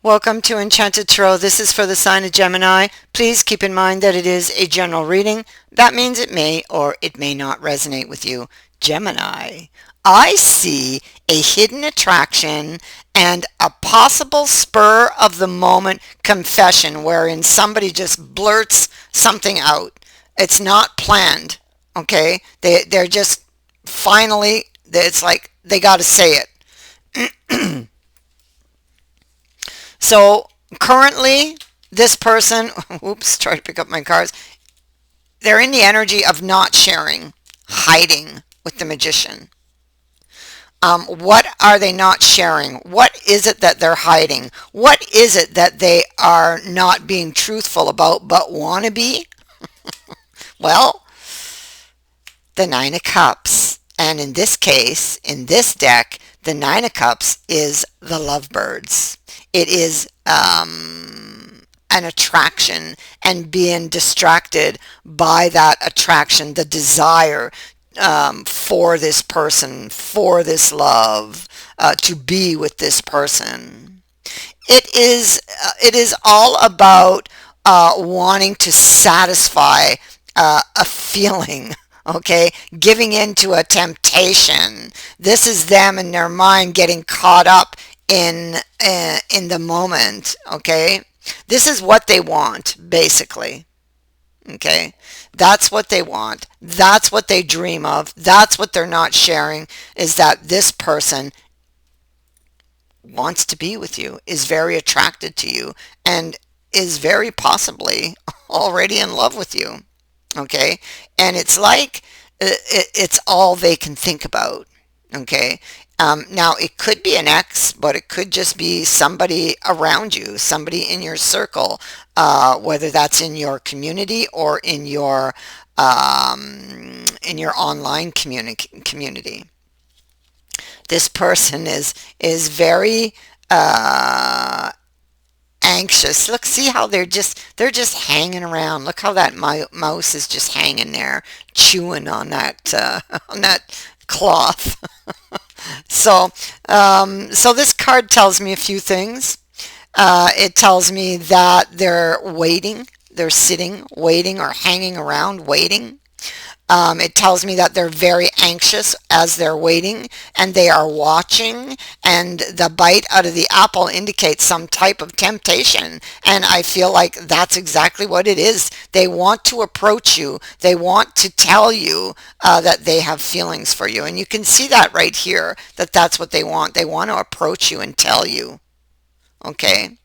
Welcome to Enchanted Tarot. This is for the sign of Gemini. Please keep in mind that it is a general reading. That means it may or it may not resonate with you. Gemini, I see a hidden attraction and a possible spur of the moment confession wherein somebody just blurts something out. It's not planned, okay? They're just finally, it's like they got to say it. So currently, this person, oops, try to pick up my cards. They're in the energy of not sharing, hiding with the magician. What are they not sharing? What is it that they're hiding? What is it that they are not being truthful about but want to be? Well, the Nine of Cups. And in this case, in this deck, the Nine of Cups is the lovebirds. It is an attraction and being distracted by that attraction, the desire for this person, for this love, to be with this person. It is all about wanting to satisfy a feeling. Okay, giving into a temptation. This is them in their mind getting caught up in the moment. Okay, this is what they want, basically. Okay, that's what they want. That's what they dream of. That's what they're not sharing, is that this person wants to be with you, is very attracted to you, and is very possibly already in love with you. Okay, and it's like it's all they can think about. Okay, now it could be an ex, but it could just be somebody around you, somebody in your circle, whether that's in your community or in your online community. This person is very anxious. Look, see how they're just hanging around. Look how that mouse is just hanging there, chewing on that on that cloth. So this card tells me a few things. It tells me that they're waiting, they're sitting, waiting, or hanging around, waiting. It tells me that they're very anxious as they're waiting and they are watching, and the bite out of the apple indicates some type of temptation. And I feel like that's exactly what it is. They want to approach you. They want to tell you that they have feelings for you. And you can see that right here, that that's what they want. They want to approach you and tell you. Okay?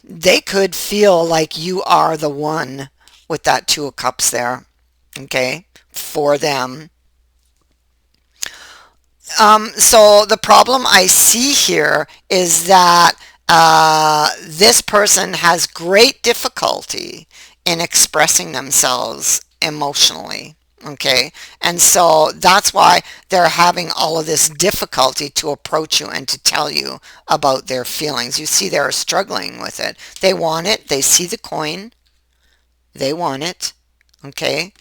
They could feel like you are the one with that Two of Cups there, okay, for them. So the problem I see here is that this person has great difficulty in expressing themselves emotionally. Okay, and so that's why they're having all of this difficulty to approach you and to tell you about their feelings. You see, they're struggling with it. They want it. They see the coin. They want it. Okay,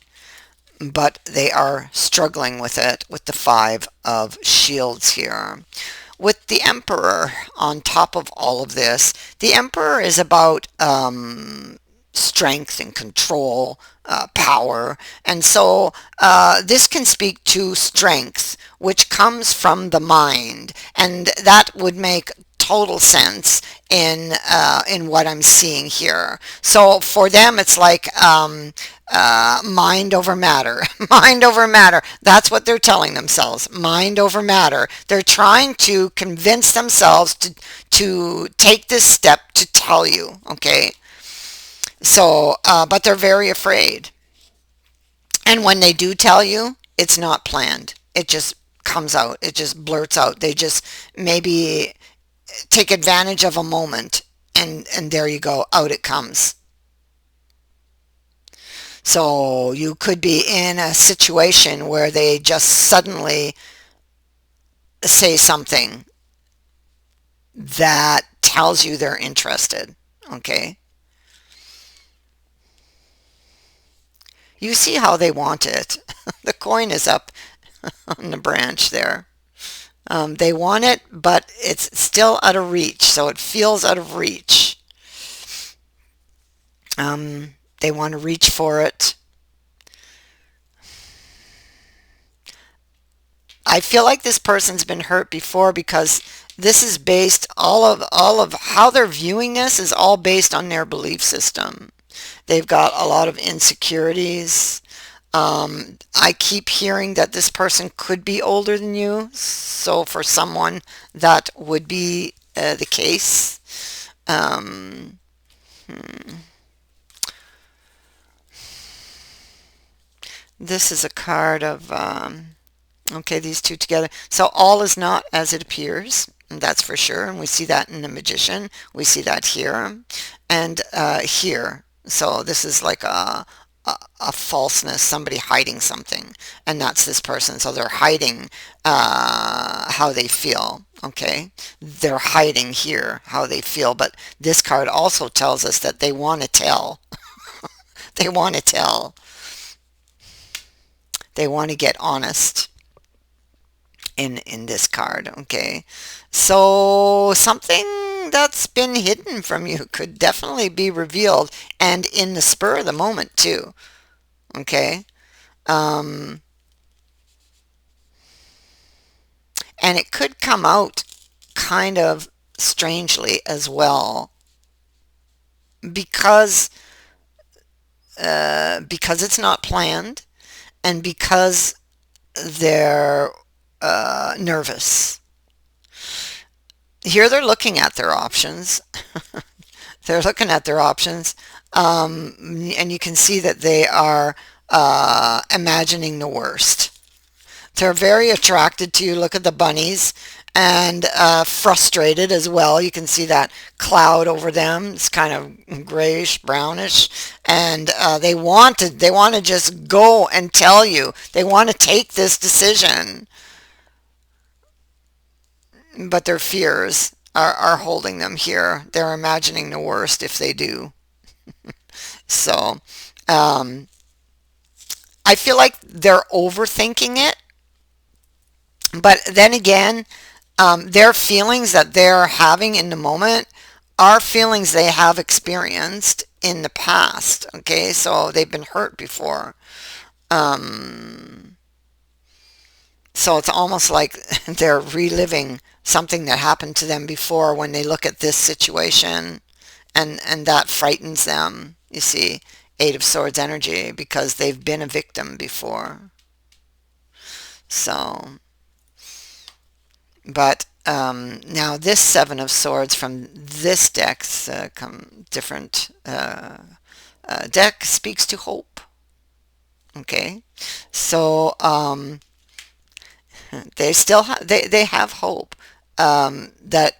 but they are struggling with it with the Five of Shields here. With the Emperor on top of all of this, the Emperor is about strength and control, power. And so this can speak to strength, which comes from the mind. And that would make total sense in what I'm seeing here. So for them, it's like mind over matter. Mind over matter. That's what they're telling themselves. Mind over matter. They're trying to convince themselves to take this step to tell you. Okay. So, but they're very afraid. And when they do tell you, it's not planned. It just comes out. It just blurts out. They just maybe take advantage of a moment, and there you go. Out it comes. So you could be in a situation where they just suddenly say something that tells you they're interested. Okay. You see how they want it. The coin is up on the branch there. They want it, but it's still out of reach, so it feels out of reach. They want to reach for it. I feel like this person's been hurt before because this is based all of how they're viewing this is all based on their belief system. They've got a lot of insecurities. I keep hearing that this person could be older than you, so for someone that would be the case. Um, this is a card of okay, these two together. So all is not as it appears, and that's for sure. And we see that in the Magician. We see that here and here. So this is like a falseness, somebody hiding something, and that's this person. So they're hiding how they feel. Okay, they're hiding here how they feel. But this card also tells us that they want to tell. They want to tell. They want to get honest in this card. Okay, so something that's been hidden from you could definitely be revealed, and in the spur of the moment too. Okay, um, and it could come out kind of strangely as well because because it's not planned and because they're nervous. Here they're looking at their options. They're looking at their options, and you can see that they are imagining the worst. They're very attracted to you. Look at the bunnies, and frustrated as well. You can see that cloud over them. It's kind of grayish, brownish, and they want to just go and tell you. They want to take this decision, but their fears are holding them here. They're imagining the worst if they do. So, um, I feel like they're overthinking it, but then again, their feelings that they're having in the moment are feelings they have experienced in the past. Okay, so they've been hurt before. Um, so it's almost like they're reliving something that happened to them before when they look at this situation, and that frightens them. You see, Eight of Swords energy because they've been a victim before. So. But now this Seven of Swords from this deck's different deck speaks to hope. Okay, so they still they have hope that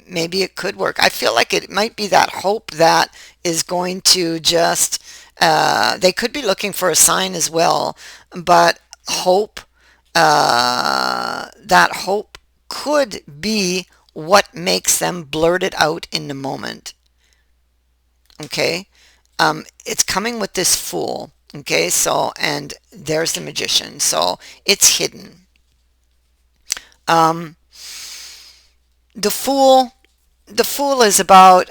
maybe it could work. I feel like it might be that hope that is going to just they could be looking for a sign as well, but hope that hope could be what makes them blurt it out in the moment. Okay, it's coming with this Fool. Okay, so and there's the Magician, so it's hidden. um, the Fool, the Fool is about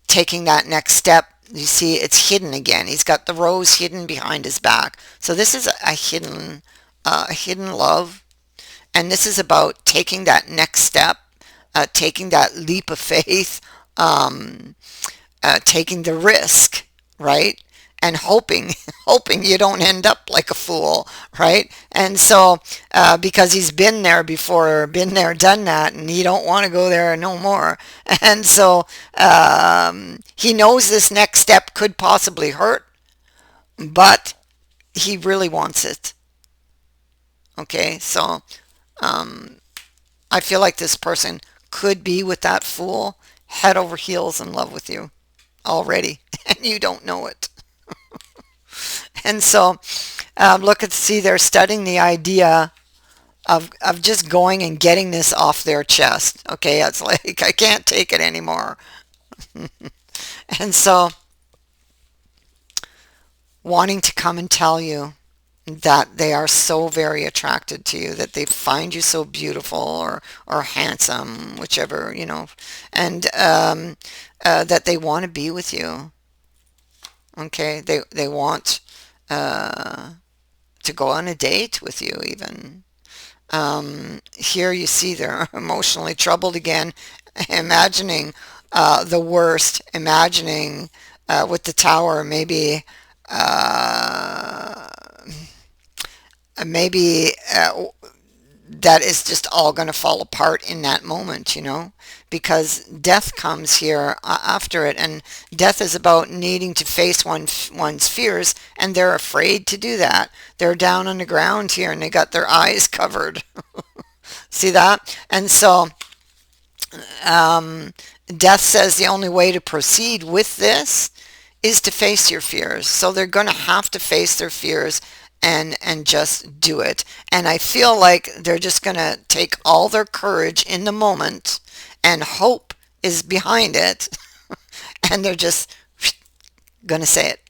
taking that next step. You see, it's hidden again. He's got the rose hidden behind his back. So this is a hidden love, and this is about taking that next step, taking that leap of faith, um, taking the risk, right? And hoping, hoping you don't end up like a fool, right? And so, because he's been there before, been there, done that, and he don't want to go there no more. And so, he knows this next step could possibly hurt, but he really wants it. Okay, so I feel like this person could be with that Fool head over heels in love with you already, and you don't know it. And so, look and see, they're studying the idea of just going and getting this off their chest. Okay, it's like, I can't take it anymore. And so, wanting to come and tell you. that they are so very attracted to you, that they find you so beautiful or handsome, whichever, and that they want to be with you. Okay, they want uh, to go on a date with you even. Here you see they're emotionally troubled again, imagining the worst, imagining with the tower maybe uh, maybe that is just all going to fall apart in that moment, because death comes here after it, and death is about needing to face one's fears, and they're afraid to do that. They're down on the ground here, and they got their eyes covered. See that? And so death says the only way to proceed with this is to face your fears. So they're going to have to face their fears and just do it. And I feel like they're just going to take all their courage in the moment, and hope is behind it. And they're just going to say it,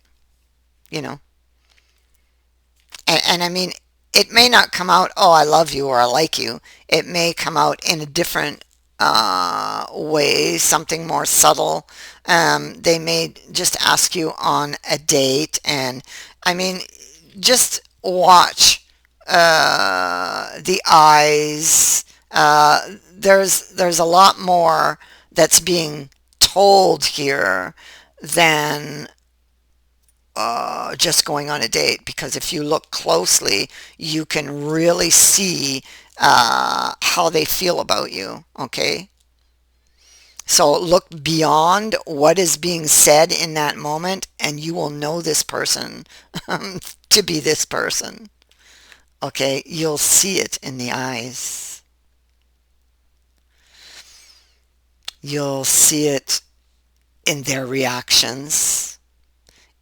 you know. And I mean, it may not come out, oh, I love you or I like you. It may come out in a different way, something more subtle. They may just ask you on a date. And I mean, just watch the eyes. There's a lot more that's being told here than just going on a date, because if you look closely, you can really see how they feel about you, okay? So look beyond what is being said in that moment, and you will know this person to be this person, okay? You'll see it in the eyes. You'll see it in their reactions,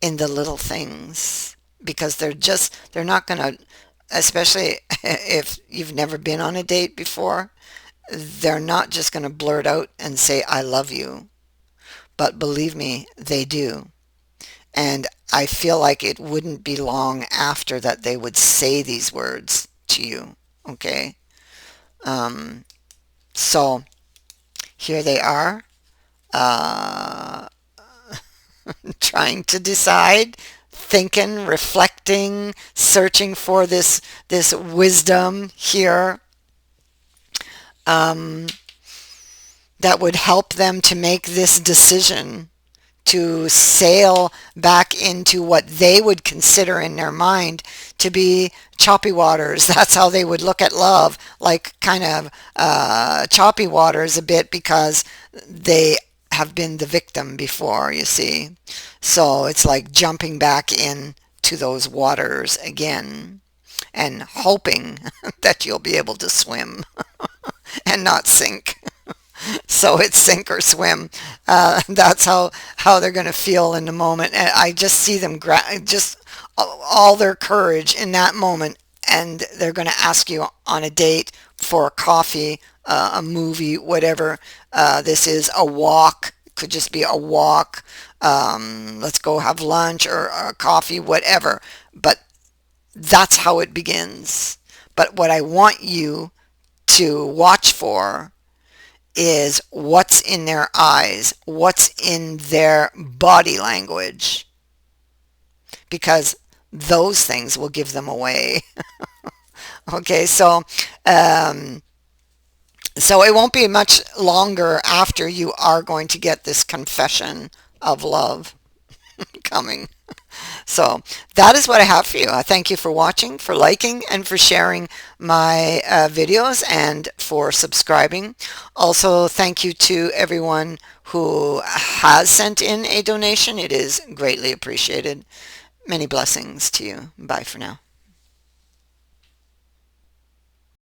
in the little things, because they're not going to, especially if you've never been on a date before, they're not just going to blurt out and say I love you, but believe me, they do. And I feel like it wouldn't be long after that they would say these words to you, okay? um, so here they are, uh, trying to decide, thinking, reflecting, searching for this wisdom here, um, that would help them to make this decision to sail back into what they would consider in their mind to be choppy waters. That's how they would look at love, like kind of choppy waters a bit, because they have been the victim before, you see. So it's like jumping back in to those waters again and hoping that you'll be able to swim and not sink. So it's sink or swim. That's how they're going to feel in the moment. And I just see them just all their courage in that moment, and they're going to ask you on a date, for a coffee, a movie, whatever. This is a walk. Could just be a walk. Let's go have lunch or a coffee, whatever. But that's how it begins. But what I want you to watch for is what's in their eyes, what's in their body language, because those things will give them away. Okay, um, so it won't be much longer after you are going to get this confession of love coming. So that is what I have for you. I thank you for watching, for liking, and for sharing my videos, and for subscribing. Also, thank you to everyone who has sent in a donation. It is greatly appreciated. Many blessings to you. Bye for now.